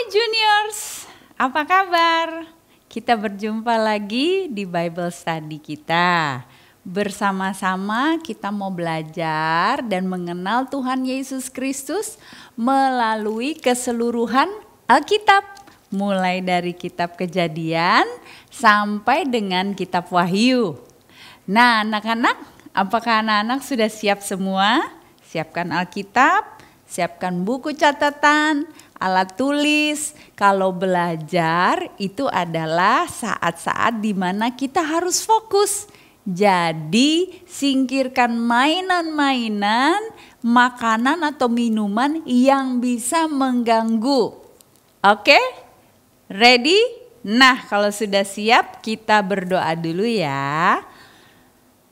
Juniors, apa kabar? Kita berjumpa lagi di Bible Study kita. Bersama-sama kita mau belajar dan mengenal Tuhan Yesus Kristus melalui keseluruhan Alkitab. Mulai dari kitab Kejadian sampai dengan kitab Wahyu. Nah, anak-anak, apakah anak-anak sudah siap semua? Siapkan Alkitab, siapkan buku catatan, alat tulis. Kalau belajar itu adalah saat-saat di mana kita harus fokus. Jadi singkirkan mainan-mainan, makanan atau minuman yang bisa mengganggu. Oke? Ready? Nah, kalau sudah siap kita berdoa dulu ya.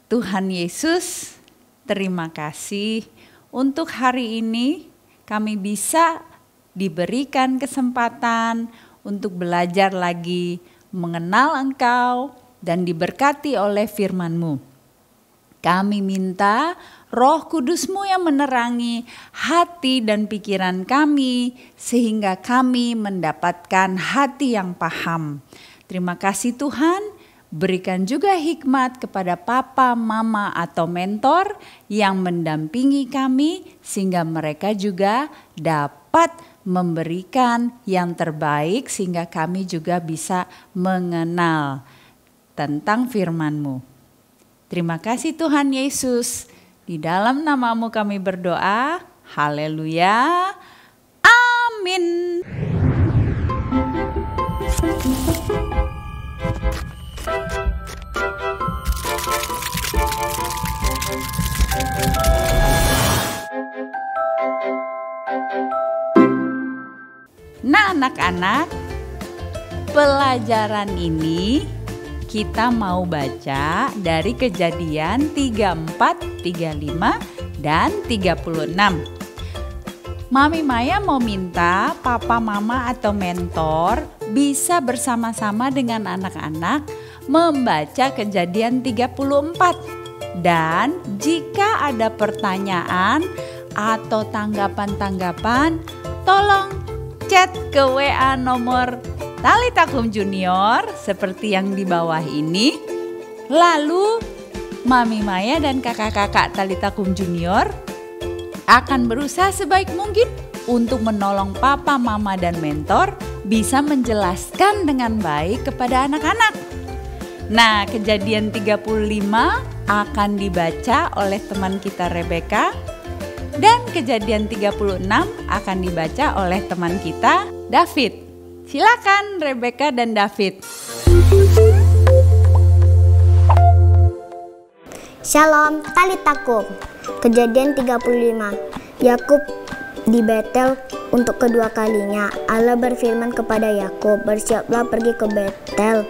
Tuhan Yesus, terima kasih untuk hari ini kami bisa diberikan kesempatan untuk belajar lagi mengenal Engkau dan diberkati oleh firman-Mu. Kami minta Roh Kudus-Mu yang menerangi hati dan pikiran kami sehingga kami mendapatkan hati yang paham. Terima kasih Tuhan. Berikan juga hikmat kepada papa, mama, atau mentor yang mendampingi kami sehingga mereka juga dapat memberikan yang terbaik sehingga kami juga bisa mengenal tentang firman-Mu. Terima kasih Tuhan Yesus. Di dalam nama-Mu kami berdoa. Haleluya. Amin. Nah, anak-anak, pelajaran ini kita mau baca dari Kejadian 34, 35, dan 36. Mami Maya mau minta papa, mama, atau mentor bisa bersama-sama dengan anak-anak membaca Kejadian 34. Dan jika ada pertanyaan atau tanggapan-tanggapan, tolong chat ke WA nomor Talitakum Junior seperti yang di bawah ini. Lalu Mami Maya dan kakak-kakak Talitakum Junior akan berusaha sebaik mungkin untuk menolong papa, mama, dan mentor bisa menjelaskan dengan baik kepada anak-anak. Nah, Kejadian 35 akan dibaca oleh teman kita Rebecca. Dan Kejadian 36 akan dibaca oleh teman kita David. Silakan Rebecca dan David. Shalom, Talitakum. Kejadian 35. Yakub di Betel untuk kedua kalinya. Allah berfirman kepada Yakub, "Bersiaplah pergi ke Betel.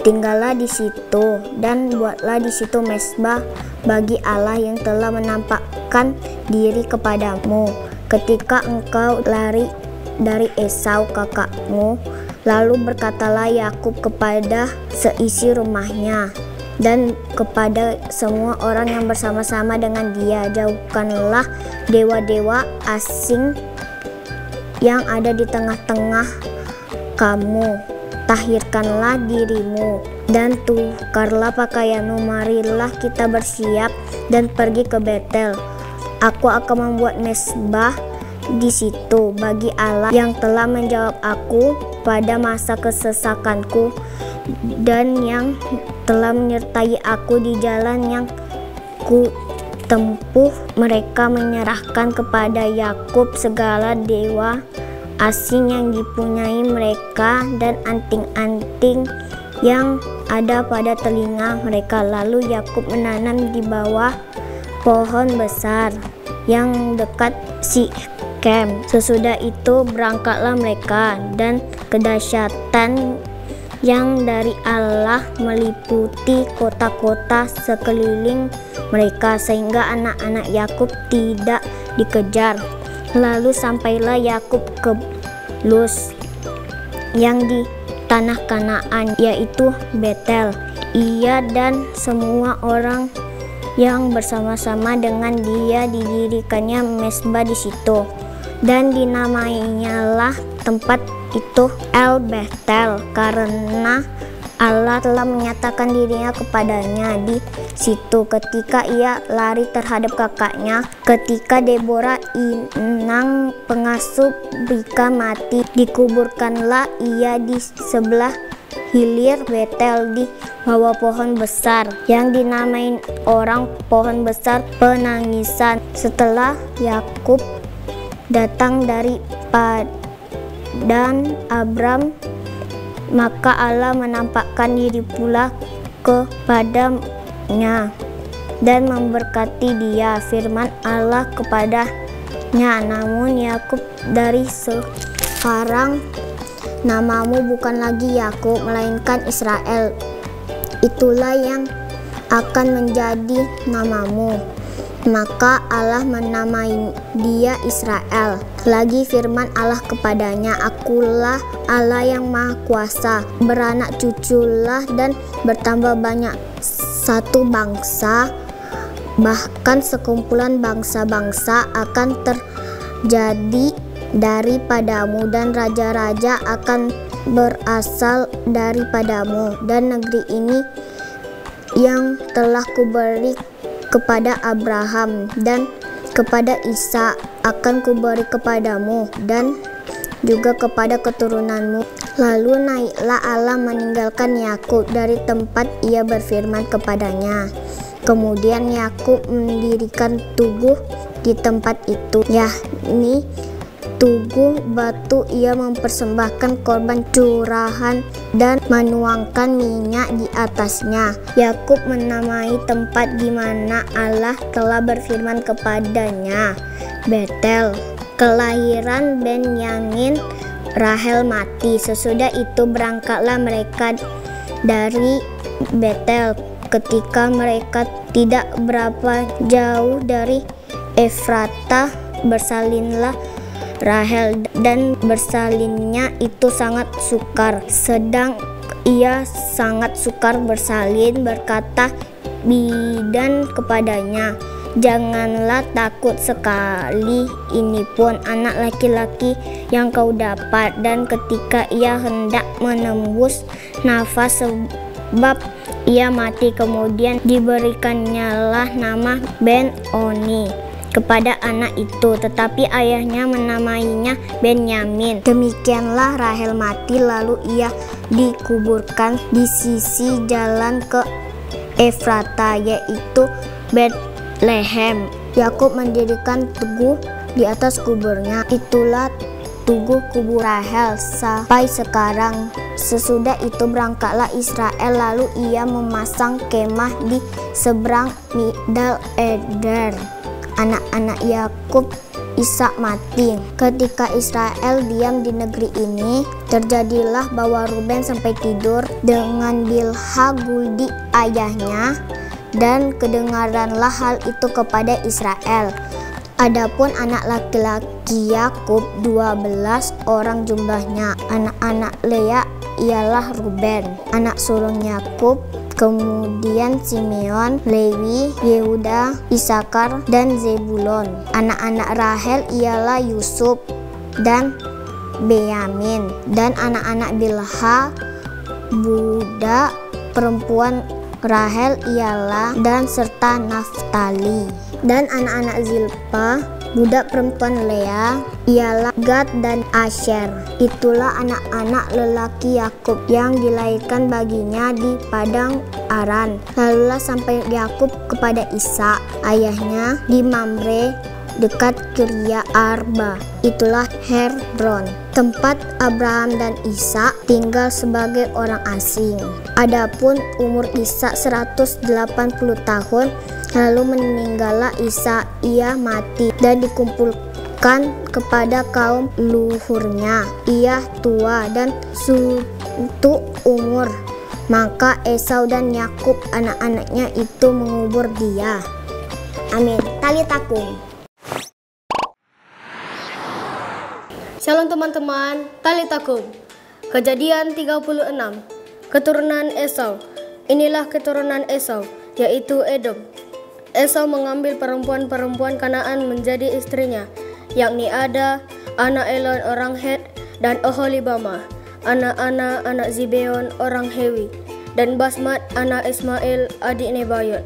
Tinggallah di situ dan buatlah di situ mezbah bagi Allah yang telah menampakkan diri kepadamu ketika engkau lari dari Esau kakakmu." Lalu berkatalah Yakub kepada seisi rumahnya dan kepada semua orang yang bersama-sama dengan dia, "Jauhkanlah dewa-dewa asing yang ada di tengah-tengah kamu. Tahirkanlah dirimu dan tukarlah pakaianmu. Marilah kita bersiap dan pergi ke Betel. Aku akan membuat mezbah di situ bagi Allah yang telah menjawab aku pada masa kesesakanku dan yang telah menyertai aku di jalan yang ku tempuh." Mereka menyerahkan kepada Yakub segala dewa asing yang dipunyai mereka dan anting-anting yang ada pada telinga mereka. Lalu Yakub menanam di bawah pohon besar yang dekat Sikem. Sesudah itu berangkatlah mereka, dan kedahsyatan yang dari Allah meliputi kota-kota sekeliling mereka sehingga anak-anak Yakub tidak dikejar. Lalu sampailah Yakub ke Luz yang di tanah Kanaan, yaitu Betel. Ia dan semua orang yang bersama-sama dengan dia didirikannya mezbah di situ. dan dinamainyalah tempat itu El Betel karena Allah telah menyatakan dirinya kepadanya di situ ketika ia lari terhadap kakaknya. Ketika Deborah inang pengasuh Mika mati, dikuburkanlah ia di sebelah hilir Betel di bawah pohon besar yang dinamain orang pohon besar penangisan. Setelah Yakub datang dari Padan Abram, maka Allah menampakkan diri pula kepadanya dan memberkati dia. Firman Allah kepadanya, namun Yakub, dari sekarang namamu bukan lagi Yakub, melainkan Israel. Itulah yang akan menjadi namamu. Maka Allah menamai dia Israel. Lagi firman Allah kepadanya, akulah Allah yang Maha Kuasa, beranak cuculah dan bertambah banyak satu bangsa, bahkan sekumpulan bangsa-bangsa akan terjadi daripadamu dan raja-raja akan berasal daripadamu, dan negeri ini yang telah kuberi kepada Abraham dan kepada Ishak akan kuberi kepadamu dan juga kepada keturunanmu. Lalu naiklah Allah meninggalkan Yakub dari tempat ia berfirman kepadanya. Kemudian Yakub mendirikan tugu di tempat itu, yakni tugu batu. Ia mempersembahkan korban curahan dan menuangkan minyak di atasnya. Yakub menamai tempat di mana Allah telah berfirman kepadanya Betel. Kelahiran Benyamin, Rahel mati. Sesudah itu berangkatlah mereka dari Betel. Ketika mereka tidak berapa jauh dari Efratah, bersalinlah Rahel, dan bersalinnya itu sangat sukar. Sedang ia sangat sukar bersalin, berkata bidan kepadanya, janganlah takut, sekali ini pun anak laki-laki yang kau dapat. Dan ketika ia hendak menembus nafas sebab ia mati, kemudian diberikannya nama Ben-Oni kepada anak itu, tetapi ayahnya menamainya Benyamin. Demikianlah Rahel mati, lalu ia dikuburkan di sisi jalan ke Efrata, yaitu Betlehem. Yakub mendirikan tugu di atas kuburnya. Itulah tugu kubur Rahel sampai sekarang. Sesudah itu berangkatlah Israel, lalu ia memasang kemah di seberang Migdal Eder. Anak-anak Yakub Ishak mati. Ketika Israel diam di negeri ini, terjadilah bahwa Ruben sampai tidur dengan Bilha guldi ayahnya, dan kedengaranlah hal itu kepada Israel. Adapun anak laki-laki Yakub 12 orang jumlahnya. Anak-anak Lea ialah Ruben, anak sulung Yakub, kemudian Simeon, Lewi, Yehuda, Isakar, dan Zebulon. Anak-anak Rahel ialah Yusuf dan Benyamin, dan anak-anak Bilha budak perempuan Rahel ialah Dan serta Naftali. Dan anak-anak Zilpa budak perempuan Lea ialah Gad dan Asher. Itulah anak-anak lelaki Yakub yang dilahirkan baginya di padang Aran. Lalulah sampai Yakub kepada Ishak ayahnya di Mamre dekat Kirya Arba. Itulah Hebron, tempat Abraham dan Ishak tinggal sebagai orang asing. Adapun umur Ishak 180 tahun, lalu meninggallah Ishak, ia mati dan dikumpulkan kepada kaum luhurnya. Ia tua dan suntuk umur, maka Esau dan Yakub anak-anaknya itu mengubur dia. Amin. Talitakum. Shalom teman-teman, Talitakum. Kejadian 36. Keturunan Esau. Inilah keturunan Esau, yaitu Edom. Esau mengambil perempuan-perempuan Kanaan menjadi istrinya. yakni Ada, anak Elon orang Het, dan Oholibama, anak Ana, anak Zibeon orang Hewi, dan Basmat, anak Ismail, adik Nebayot.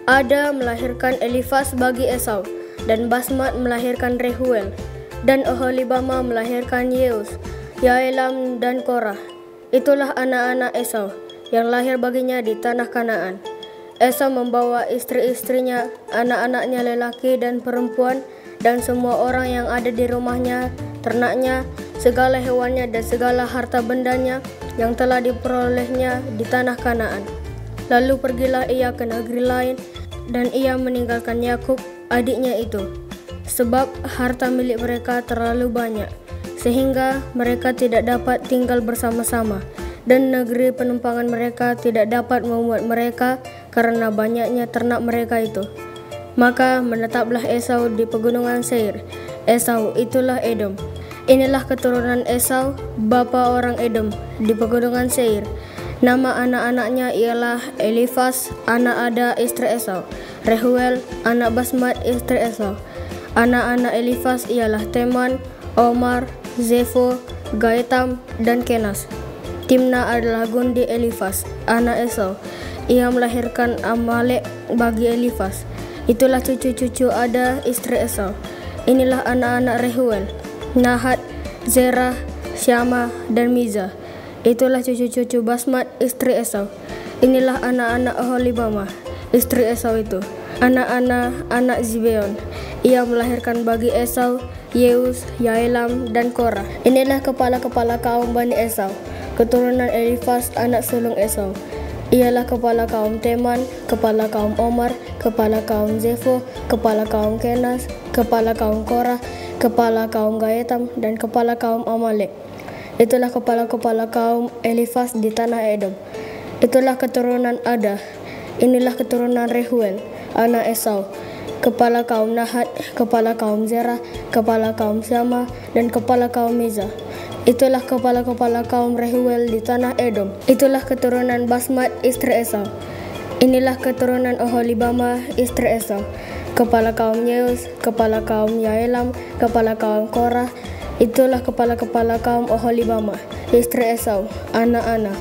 Ada melahirkan Elifas bagi Esau, dan Basmat melahirkan Rehuel, dan Oholibama melahirkan Yeus, Yaelam, dan Korah. Itulah anak-anak Esau yang lahir baginya di tanah Kanaan. Esau membawa istri-istrinya, anak-anaknya lelaki dan perempuan, dan semua orang yang ada di rumahnya, ternaknya, segala hewannya, dan segala harta bendanya yang telah diperolehnya di tanah Kanaan. Lalu pergilah ia ke negeri lain, dan ia meninggalkan Yakub, adiknya itu, sebab harta milik mereka terlalu banyak, sehingga mereka tidak dapat tinggal bersama-sama, dan negeri penumpangan mereka tidak dapat memuat mereka karena banyaknya ternak mereka itu. Maka menetaplah Esau di pegunungan Seir. Esau itulah Edom. Inilah keturunan Esau, bapa orang Edom, di pegunungan Seir. Nama anak-anaknya ialah Elifas, anak Ada, istri Esau, Rehuel, anak Basmat, istri Esau. Anak-anak Elifas ialah Teman, Omar, Zefo, Gaetam, dan Kenas. Timna adalah gundi Elifas, anak Esau. Ia melahirkan Amalek bagi Elifas. Itulah cucu-cucu Ada, istri Esau. Inilah anak-anak Rehuel, Nahat, Zerah, Syama, dan Miza. Itulah cucu-cucu Basmat, istri Esau. Inilah anak-anak Oholibama, istri Esau itu. Anak-anak anak Zibeon. Ia melahirkan bagi Esau, Yeus, Yaelam, dan Korah. Inilah kepala-kepala kaum Bani Esau. Keturunan Elifas, anak sulung Esau. Ialah kepala kaum Teman, kepala kaum Omar, kepala kaum Zefo, kepala kaum Kenas, kepala kaum Korah, kepala kaum Gaetam, dan kepala kaum Amalek. Itulah kepala-kepala kaum Elifas di tanah Edom. Itulah keturunan Ada. Inilah keturunan Rehuel, anak Esau. Kepala kaum Nahat, kepala kaum Zerah, kepala kaum Syama, dan kepala kaum Miza. Itulah kepala-kepala kaum Rehuel di tanah Edom. Itulah keturunan Basmat, istri Esau. Inilah keturunan Oholibama, istri Esau. Kepala kaum Yeus, kepala kaum Yaelam, kepala kaum Korah. Itulah kepala-kepala kaum Oholibama, istri Esau, anak Ana.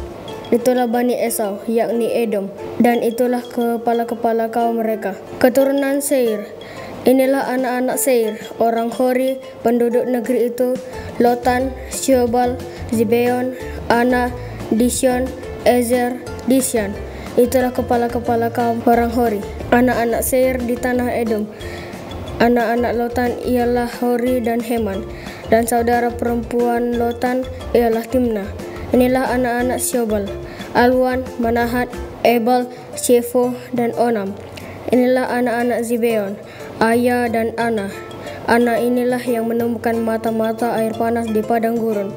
Itulah Bani Esau, yakni Edom, dan itulah kepala-kepala kaum mereka. Keturunan Seir. Inilah anak-anak Seir, orang Hori, penduduk negeri itu, Lotan, Syobal, Zibeon, Ana, Dishon, Ezer, Dishan. Itulah kepala-kepala kaum orang Hori. Anak-anak Seir di tanah Edom. Anak-anak Lotan ialah Hori dan Heman, dan saudara perempuan Lotan ialah Timna. Inilah anak-anak Syobal, Alwan, Manahat, Ebal, Shefo, dan Onam. Inilah anak-anak Zibeon, Aya dan Ana. Ana inilah yang menemukan mata-mata air panas di padang gurun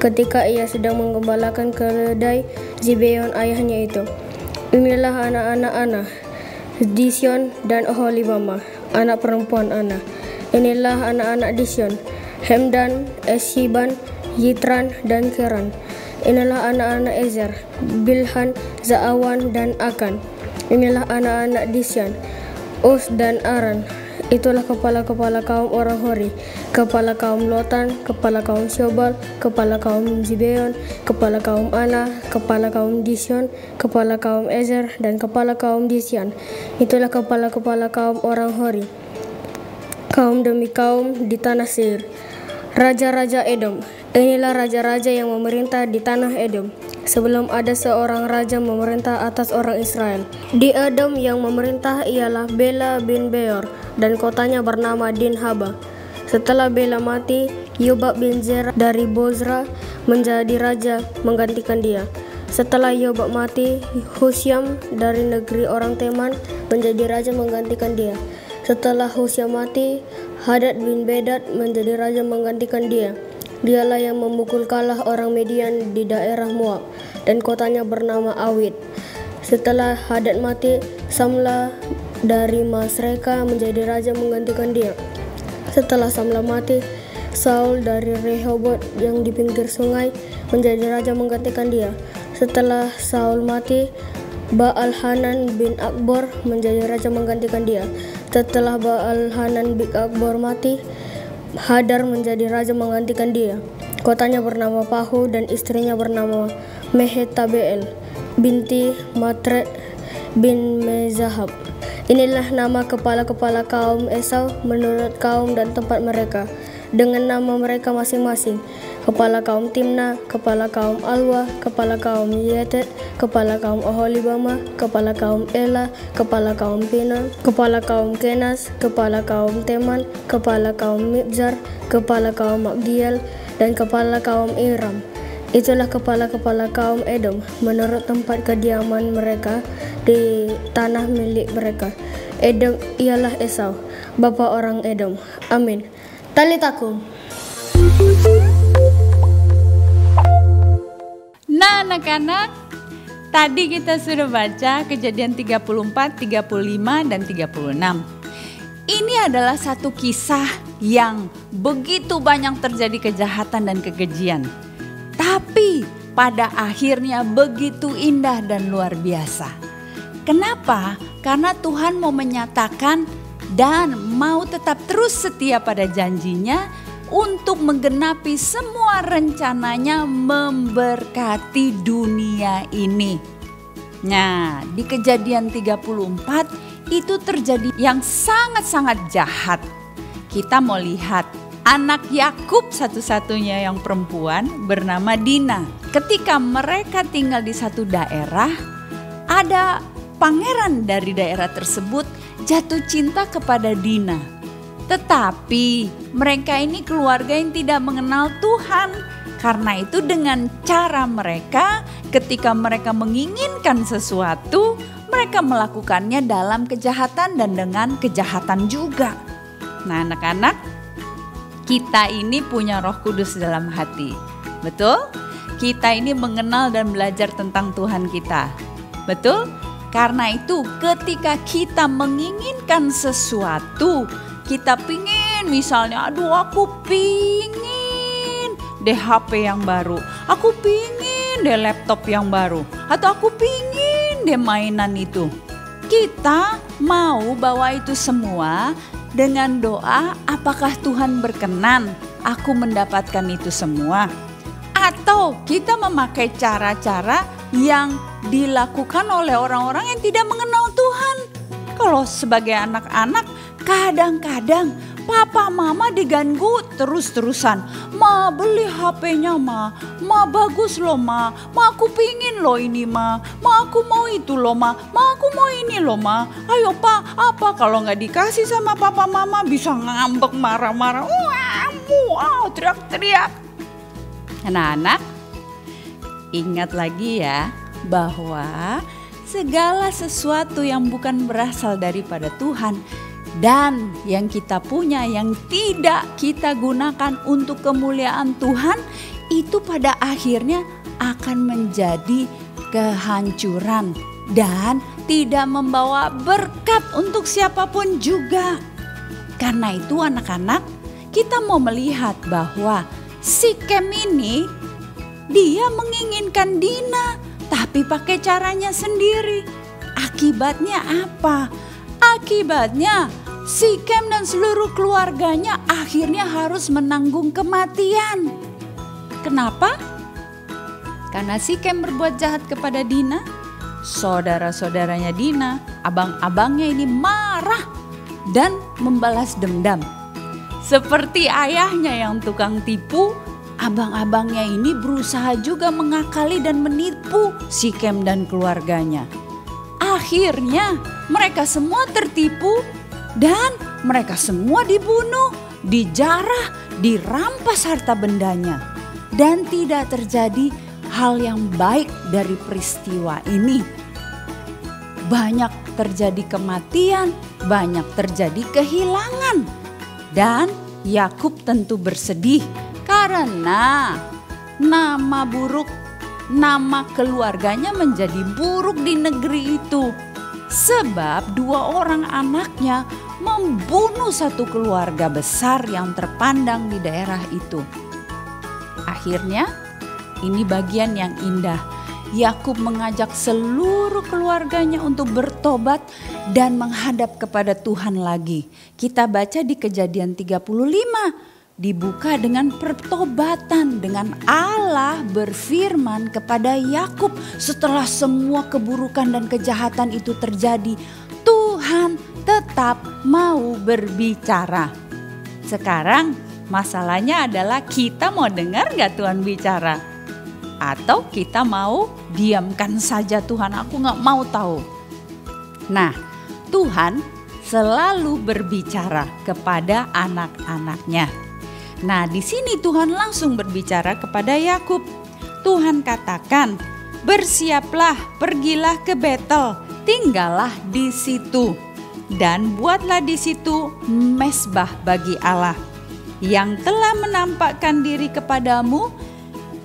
ketika ia sedang menggembalakan keledai Zibeon ayahnya itu. Inilah anak-anak Ana, Dishon dan Oholibama, anak perempuan Ana. Inilah anak-anak Dishon, Hemdan, Eshiban, Yitran, dan Keran. Inilah anak-anak Ezer, Bilhan, Zaawan, dan Akan. Inilah anak-anak Dishan, Us dan Aran. Itulah kepala-kepala kaum orang Hori, kepala kaum Lotan, kepala kaum Syobal, kepala kaum Zibeon, kepala kaum Ana, kepala kaum Dishon, kepala kaum Ezer, dan kepala kaum Dishan. Itulah kepala-kepala kaum orang Hori, kaum demi kaum di tanah Seir. Raja-raja Edom. Inilah raja-raja yang memerintah di tanah Edom, sebelum ada seorang raja memerintah atas orang Israel. Di Edom yang memerintah ialah Bela bin Beor, dan kotanya bernama Dinhaba. Setelah Bela mati, Yobab bin Zerah dari Bozra menjadi raja menggantikan dia. Setelah Yobab mati, Husyam dari negeri orang Teman menjadi raja menggantikan dia. Setelah Husyam mati, Hadad bin Bedad menjadi raja menggantikan dia. Dialah yang memukul kalah orang Midian di daerah Moab, dan kotanya bernama Awit. Setelah Hadad mati, Samla dari Masreka menjadi raja menggantikan dia. Setelah Samla mati, Saul dari Rehoboth yang di pinggir sungai menjadi raja menggantikan dia. Setelah Saul mati, Baal-Hanan bin Akbor menjadi raja menggantikan dia. Setelah Baal-Hanan bin Akbor mati, Hadar menjadi raja menggantikan dia. Kotanya bernama Pahu dan istrinya bernama Mehetabel binti Matred bin Mezahab. Inilah nama kepala-kepala kaum Esau menurut kaum dan tempat mereka, dengan nama mereka masing-masing. Kepala kaum Timna, kepala kaum Alwa, kepala kaum Yetet, kepala kaum Oholibama, kepala kaum Ela, kepala kaum Pina, kepala kaum Kenas, kepala kaum Teman, kepala kaum Mibzar, kepala kaum Magdiel, dan kepala kaum Iram. Itulah kepala-kepala kaum Edom menurut tempat kediaman mereka di tanah milik mereka. Edom ialah Esau, bapa orang Edom. Amin. Talitakum. Nah anak-anak, tadi kita sudah baca Kejadian 34, 35, dan 36. Ini adalah satu kisah yang begitu banyak terjadi kejahatan dan kekejian. Tapi pada akhirnya begitu indah dan luar biasa. Kenapa? Karena Tuhan mau menyatakan dan mau tetap terus setia pada janjinya untuk menggenapi semua rencananya memberkati dunia ini. Nah, di Kejadian 34 itu terjadi yang sangat-sangat jahat. Kita mau lihat anak Yakub satu-satunya yang perempuan bernama Dina. Ketika mereka tinggal di satu daerah, ada pangeran dari daerah tersebut jatuh cinta kepada Dina. Tetapi mereka ini keluarga yang tidak mengenal Tuhan. Karena itu dengan cara mereka, ketika mereka menginginkan sesuatu, mereka melakukannya dalam kejahatan dan dengan kejahatan juga. Nah anak-anak, kita ini punya Roh Kudus dalam hati. Betul? Kita ini mengenal dan belajar tentang Tuhan kita. Betul? Karena itu ketika kita menginginkan sesuatu, kita pingin misalnya, aduh aku pingin deh HP yang baru, aku pingin deh laptop yang baru, atau aku pingin deh mainan itu. Kita mau bawa itu semua dengan doa, apakah Tuhan berkenan aku mendapatkan itu semua? Atau kita memakai cara-cara yang dilakukan oleh orang-orang yang tidak mengenal Tuhan. Kalau sebagai anak-anak, kadang-kadang papa mama diganggu terus-terusan. Ma beli HP-nya ma bagus loh ma aku pingin loh ini ma aku mau itu loh ma aku mau ini loh ma. Ayo pak, apa kalau nggak dikasih sama papa mama bisa ngambek marah-marah, teriak-teriak. Anak-anak, ingat lagi ya bahwa segala sesuatu yang bukan berasal daripada Tuhan dan yang kita punya yang tidak kita gunakan untuk kemuliaan Tuhan, itu pada akhirnya akan menjadi kehancuran dan tidak membawa berkat untuk siapapun juga. Karena itu anak-anak, kita mau melihat bahwa si Kem ini dia menginginkan Dina tapi pakai caranya sendiri. Akibatnya apa? Akibatnya si Kem dan seluruh keluarganya akhirnya harus menanggung kematian. Kenapa? Karena si Kem berbuat jahat kepada Dina. Saudara-saudaranya Dina, abang-abangnya ini marah dan membalas dendam. Seperti ayahnya yang tukang tipu, abang-abangnya ini berusaha juga mengakali dan menipu si Kem dan keluarganya. Akhirnya mereka semua tertipu dan mereka semua dibunuh, dijarah, dirampas harta bendanya. Dan tidak terjadi hal yang baik dari peristiwa ini. Banyak terjadi kematian, banyak terjadi kehilangan. Dan Yakub tentu bersedih karena nama buruk, nama keluarganya menjadi buruk di negeri itu. Sebab dua orang anaknya membunuh satu keluarga besar yang terpandang di daerah itu. Akhirnya ini bagian yang indah. Yakub mengajak seluruh keluarganya untuk bertobat dan menghadap kepada Tuhan lagi. Kita baca di Kejadian 35. dibuka dengan pertobatan, dengan Allah berfirman kepada Yakub setelah semua keburukan dan kejahatan itu terjadi, Tuhan tetap mau berbicara. Sekarang masalahnya adalah kita mau dengar gak Tuhan bicara? Atau kita mau diamkan saja, Tuhan aku gak mau tahu. Nah, Tuhan selalu berbicara kepada anak-anaknya. Nah, di sini Tuhan langsung berbicara kepada Yakub. Tuhan katakan, "Bersiaplah, pergilah ke Betel, tinggallah di situ dan buatlah di situ mezbah bagi Allah yang telah menampakkan diri kepadamu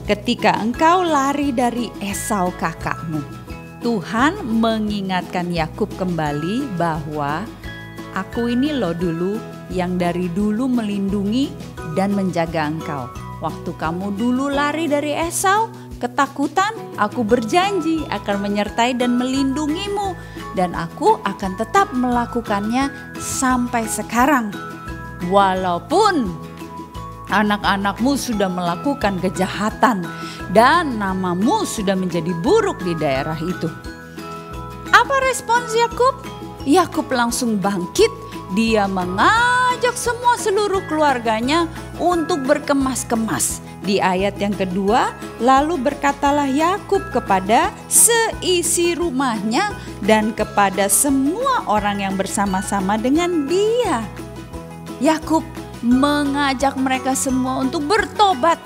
ketika engkau lari dari Esau kakakmu." Tuhan mengingatkan Yakub kembali bahwa aku ini loh dulu yang dari dulu melindungi dan menjaga engkau. Waktu kamu dulu lari dari Esau, ketakutan, aku berjanji akan menyertai dan melindungimu. Dan aku akan tetap melakukannya sampai sekarang. Walaupun anak-anakmu sudah melakukan kejahatan dan namamu sudah menjadi buruk di daerah itu. Apa respons Yakub? Yakub langsung bangkit. Dia mengajak seluruh keluarganya untuk berkemas-kemas. Di ayat yang kedua, lalu berkatalah Yakub kepada seisi rumahnya dan kepada semua orang yang bersama-sama dengan dia. Yakub mengajak mereka semua untuk bertobat.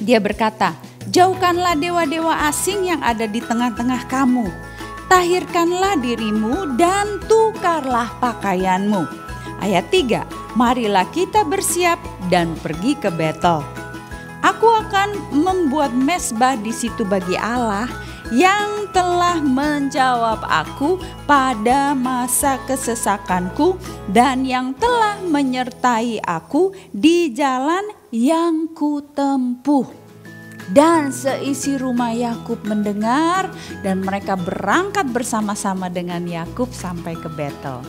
Dia berkata, "Jauhkanlah dewa-dewa asing yang ada di tengah-tengah kamu. Tahirkanlah dirimu dan tukarlah pakaianmu." Ayat 3, "Marilah kita bersiap dan pergi ke Betel. Aku akan membuat mezbah di situ bagi Allah yang telah menjawab aku pada masa kesesakanku dan yang telah menyertai aku di jalan yang kutempuh." Dan seisi rumah Yakub mendengar dan mereka berangkat bersama-sama dengan Yakub sampai ke Betel.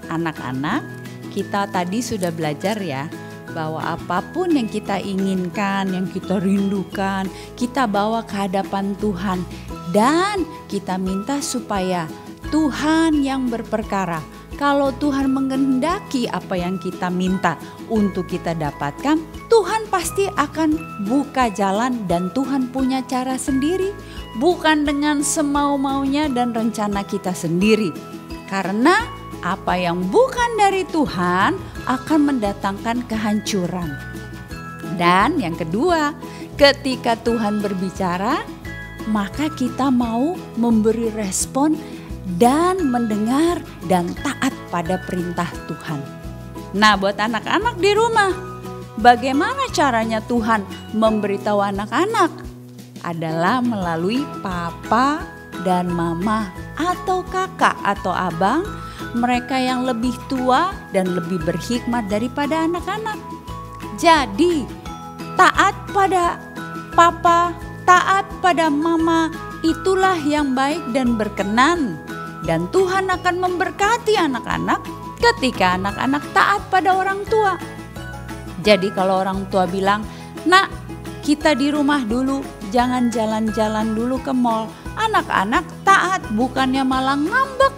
Anak-anak, kita tadi sudah belajar ya bahwa apapun yang kita inginkan, yang kita rindukan, kita bawa ke hadapan Tuhan dan kita minta supaya Tuhan yang berperkara. Kalau Tuhan menghendaki apa yang kita minta untuk kita dapatkan, Tuhan pasti akan buka jalan dan Tuhan punya cara sendiri, bukan dengan semau-maunya dan rencana kita sendiri. Karena apa yang bukan dari Tuhan akan mendatangkan kehancuran. Dan yang kedua, ketika Tuhan berbicara, maka kita mau memberi respon dan mendengar dan taat pada perintah Tuhan. Nah, buat anak-anak di rumah, bagaimana caranya Tuhan memberitahu anak-anak? Adalah melalui papa dan mama atau kakak atau abang, mereka yang lebih tua dan lebih berhikmat daripada anak-anak. Jadi, taat pada papa, taat pada mama, itulah yang baik dan berkenan. Dan Tuhan akan memberkati anak-anak ketika anak-anak taat pada orang tua. Jadi kalau orang tua bilang, "Nak, kita di rumah dulu, jangan jalan-jalan dulu ke mall." Anak-anak taat, bukannya malah ngambek.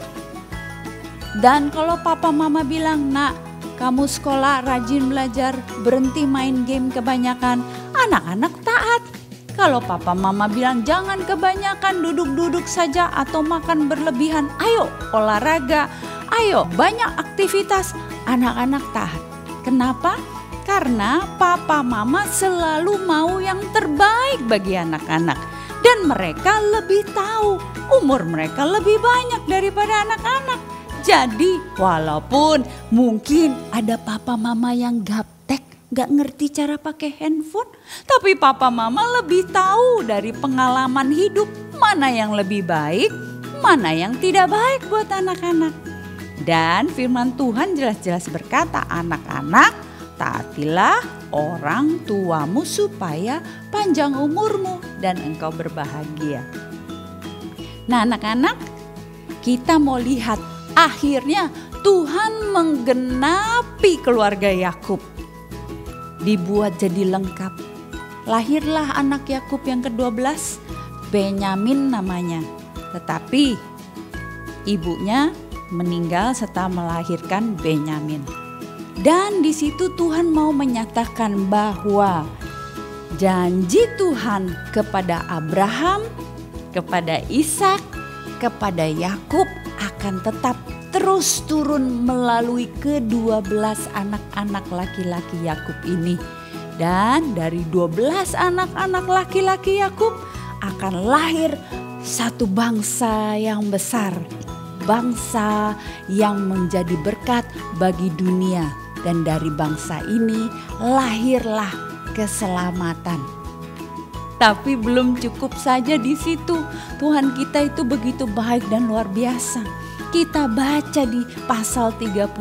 Dan kalau papa mama bilang, "Nak, kamu sekolah rajin belajar, berhenti main game kebanyakan." Anak-anak taat. Kalau papa mama bilang jangan kebanyakan duduk-duduk saja atau makan berlebihan, ayo olahraga, ayo banyak aktivitas, anak-anak taat. Kenapa? Karena papa mama selalu mau yang terbaik bagi anak-anak. Dan mereka lebih tahu, umur mereka lebih banyak daripada anak-anak. Jadi walaupun mungkin ada papa mama yang gaptek, gak ngerti cara pakai handphone, tapi papa mama lebih tahu dari pengalaman hidup mana yang lebih baik, mana yang tidak baik buat anak-anak. Dan firman Tuhan jelas-jelas berkata, "Anak-anak, taatilah orang tuamu supaya panjang umurmu dan engkau berbahagia." Nah, anak-anak, kita mau lihat akhirnya Tuhan menggenapi keluarga Yakub. dibuat jadi lengkap. Lahirlah anak Yakub yang ke-12, Benyamin namanya. Tetapi ibunya meninggal setelah melahirkan Benyamin. Dan di situ Tuhan mau menyatakan bahwa janji Tuhan kepada Abraham, kepada Ishak, kepada Yakub akan tetap terus turun melalui ke-12 anak-anak laki-laki Yakub ini. Dan dari 12 anak-anak laki-laki Yakub akan lahir satu bangsa yang besar, bangsa yang menjadi berkat bagi dunia. Dan dari bangsa ini lahirlah keselamatan. Tapi belum cukup saja di situ. Tuhan kita itu begitu baik dan luar biasa. Kita baca di pasal 36,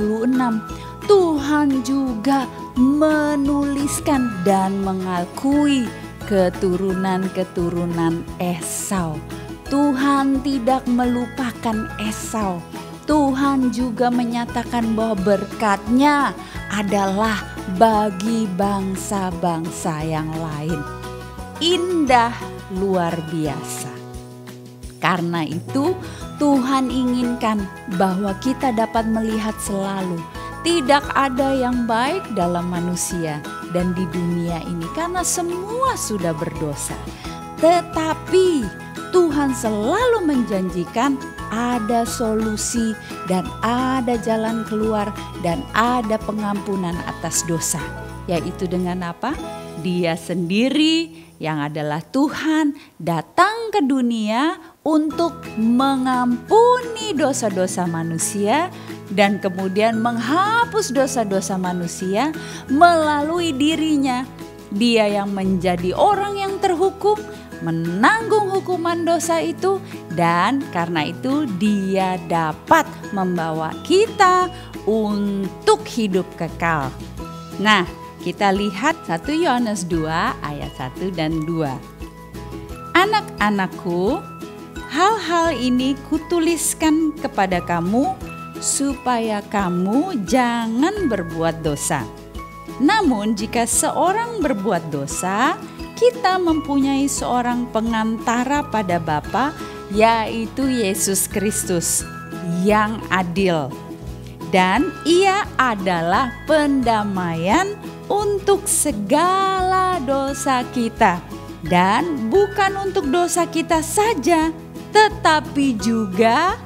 Tuhan juga menuliskan dan mengakui keturunan-keturunan Esau. Tuhan tidak melupakan Esau. Tuhan juga menyatakan bahwa berkat-Nya adalah bagi bangsa-bangsa yang lain. Indah luar biasa. Karena itu Tuhan inginkan bahwa kita dapat melihat selalu tidak ada yang baik dalam manusia dan di dunia ini karena semua sudah berdosa. Tetapi Tuhan selalu menjanjikan ada solusi dan ada jalan keluar dan ada pengampunan atas dosa. Yaitu dengan apa? Dia sendiri yang adalah Tuhan datang ke dunia untuk mengampuni dosa-dosa manusia dan kemudian menghapus dosa-dosa manusia melalui dirinya. Dia yang menjadi orang yang terhukum, menanggung hukuman dosa itu, dan karena itu dia dapat membawa kita untuk hidup kekal. Nah, kita lihat 1 Yohanes 2 ayat 1 dan 2. Anak-anakku, hal-hal ini kutuliskan kepada kamu supaya kamu jangan berbuat dosa. Namun jika seorang berbuat dosa, kita mempunyai seorang pengantara pada Bapa, yaitu Yesus Kristus yang adil. Dan Ia adalah pendamaian untuk segala dosa kita. Dan bukan untuk dosa kita saja, tetapi juga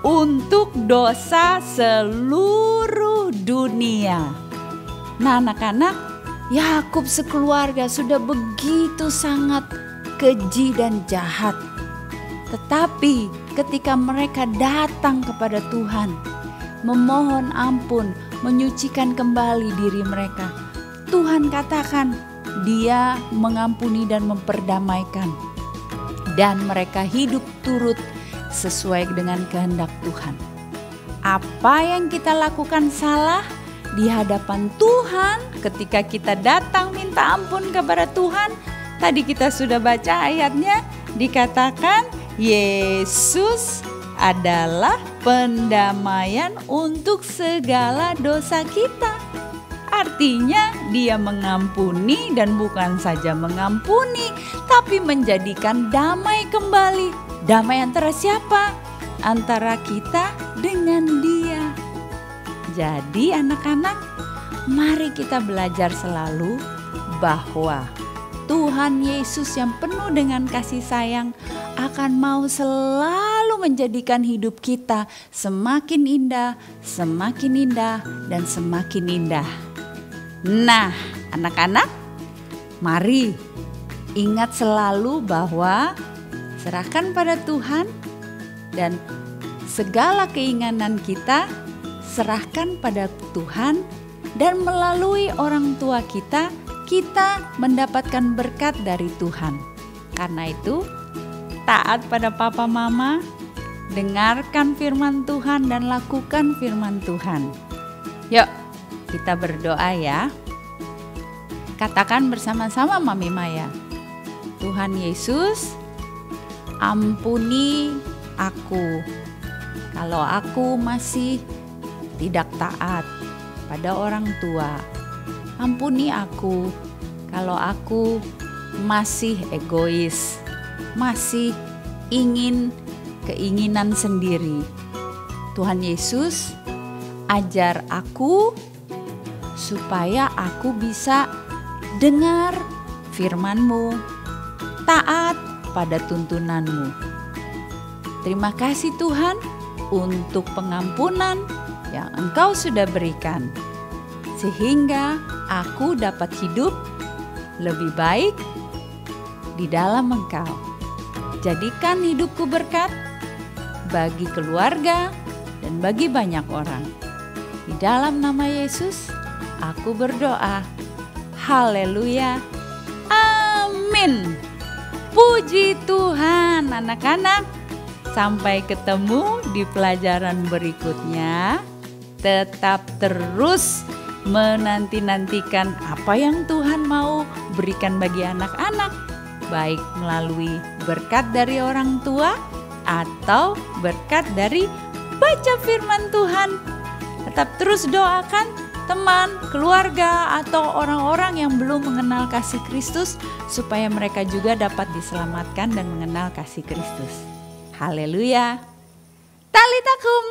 untuk dosa seluruh dunia. Nah anak-anak, Yakub sekeluarga sudah begitu sangat keji dan jahat. Tetapi ketika mereka datang kepada Tuhan, memohon ampun, menyucikan kembali diri mereka, Tuhan katakan Dia mengampuni dan memperdamaikan. Dan mereka hidup turut sesuai dengan kehendak Tuhan. Apa yang kita lakukan salah di hadapan Tuhan ketika kita datang minta ampun kepada Tuhan, tadi kita sudah baca ayatnya, dikatakan Yesus adalah pendamaian untuk segala dosa kita. Artinya Dia mengampuni dan bukan saja mengampuni, tapi menjadikan damai kembali. Damai antara siapa? Antara kita dengan Dia. Jadi anak-anak, mari kita belajar selalu bahwa Tuhan Yesus yang penuh dengan kasih sayang akan mau selalu menjadikan hidup kita semakin indah, dan semakin indah. Nah, anak-anak, mari ingat selalu bahwa serahkan pada Tuhan dan segala keinginan kita serahkan pada Tuhan, dan melalui orang tua kita mendapatkan berkat dari Tuhan. Karena itu, taat pada papa mama, dengarkan firman Tuhan dan lakukan firman Tuhan. Yuk, kita berdoa ya. Katakan bersama-sama Mami Maya. Tuhan Yesus, ampuni aku kalau aku masih tidak taat pada orang tua. Ampuni aku kalau aku masih egois, masih ingin keinginan sendiri. Tuhan Yesus, ajar aku supaya aku bisa dengar firman-Mu, taat pada tuntunan-Mu. Terima kasih Tuhan untuk pengampunan yang Engkau sudah berikan, sehingga aku dapat hidup lebih baik di dalam Engkau. Jadikan hidupku berkat bagi keluarga dan bagi banyak orang. Di dalam nama Yesus, aku berdoa. Haleluya. Amin. Puji Tuhan, anak-anak. Sampai ketemu di pelajaran berikutnya. Tetap terus menanti-nantikan apa yang Tuhan mau berikan bagi anak-anak, baik melalui berkat dari orang tua atau berkat dari baca firman Tuhan. Tetap terus doakan teman, keluarga, atau orang-orang yang belum mengenal kasih Kristus, supaya mereka juga dapat diselamatkan dan mengenal kasih Kristus. Haleluya. Talita kum.